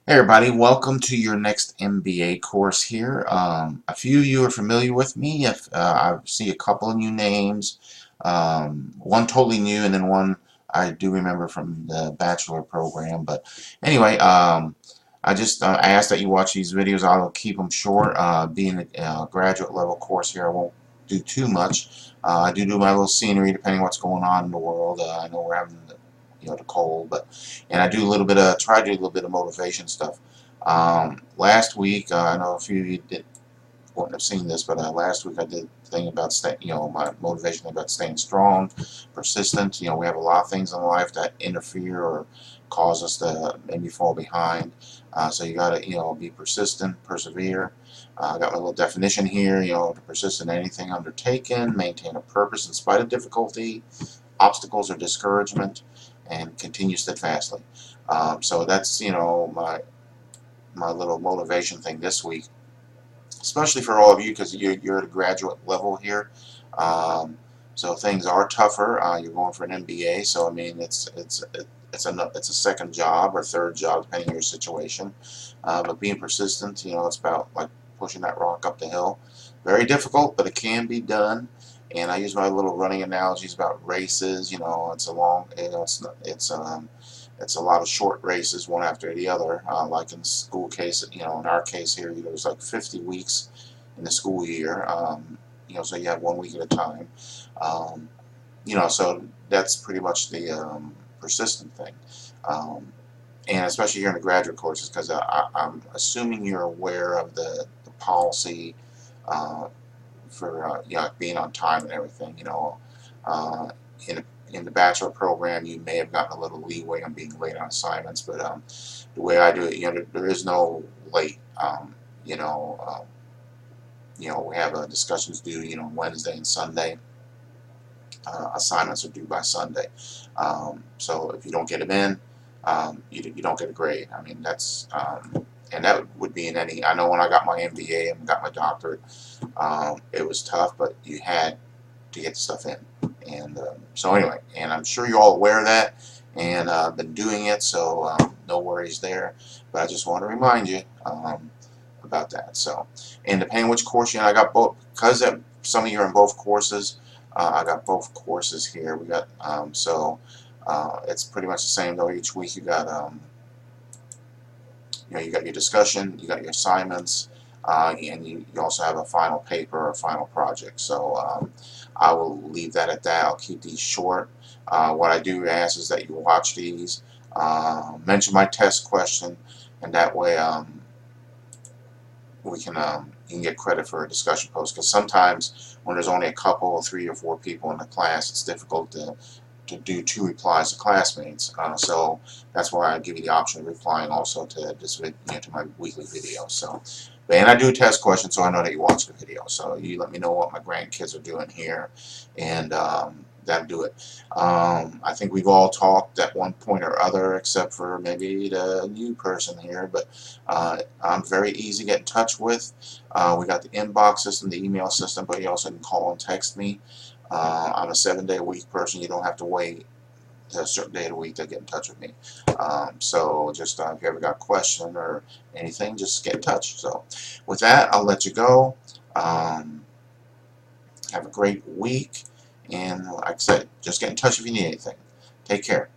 Hey everybody, welcome to your next MBA course here. A few of you are familiar with me. If I see a couple of new names, one totally new and then one I do remember from the bachelor program. But anyway, I ask that you watch these videos. I'll keep them short. Being a graduate level course here, I won't do too much. I do my little scenery depending on what's going on in the world. I know we're having the cold, but and I do a little bit of try to do a little bit of motivation stuff. Last week, I know a few of you wouldn't have seen this, but last week I did a thing about my motivation about staying strong, persistent. We have a lot of things in life that interfere or cause us to maybe fall behind. So you got to be persistent, persevere. I got my little definition here. To persist in anything undertaken, maintain a purpose in spite of difficulty, obstacles or discouragement, and continue steadfastly. So that's my little motivation thing this week, especially for all of you because you're at a graduate level here. So things are tougher. You're going for an MBA, so I mean it's a second job or third job depending on your situation. But being persistent, it's about like pushing that rock up the hill. Very difficult, but it can be done. And I use my little running analogies about races. It's a long, it's a lot of short races, one after the other. Like in the school case, in our case here, there's like 50 weeks in the school year. So you have 1 week at a time. So that's pretty much the persistent thing. And especially here in the graduate courses, because I'm assuming you're aware of the policy for being on time and everything. In the bachelor program, you may have gotten a little leeway on being late on assignments, but the way I do it, there is no late. We have discussions due, Wednesday and Sunday. Assignments are due by Sunday. So if you don't get them in, you don't get a grade. I mean, and that would be in any. I know when I got my MBA and got my doctorate, it was tough, but you had to get the stuff in. And so anyway, and I'm sure you're all aware of that, and I've been doing it, so no worries there. But I just want to remind you about that. So, and depending on which course I got both, because some of you are in both courses. I got both courses here. We got it's pretty much the same though. Each week you got you got your discussion, you got your assignments, and you also have a final paper or a final project. So I will leave that at that. I'll keep these short. What I do ask is that you watch these, mention my test question, and that way we can you can get credit for a discussion post. Because sometimes when there's only a couple, 3 or 4 people in the class, it's difficult to do 2 replies to classmates. So that's why I give you the option of replying also to this to my weekly video. So, and I do test questions, so I know that you watch the video. So you let me know what my grandkids are doing here, and that'll do it. I think we've all talked at one point or other, except for maybe the new person here. But I'm very easy to get in touch with. We got the inbox system, the email system, but you also can call and text me. I'm a 7-day-a-week person. You don't have to wait a certain day of the week to get in touch with me. So just if you ever got a question or anything, just get in touch. So with that, I'll let you go. Have a great week. And like I said, just get in touch if you need anything. Take care.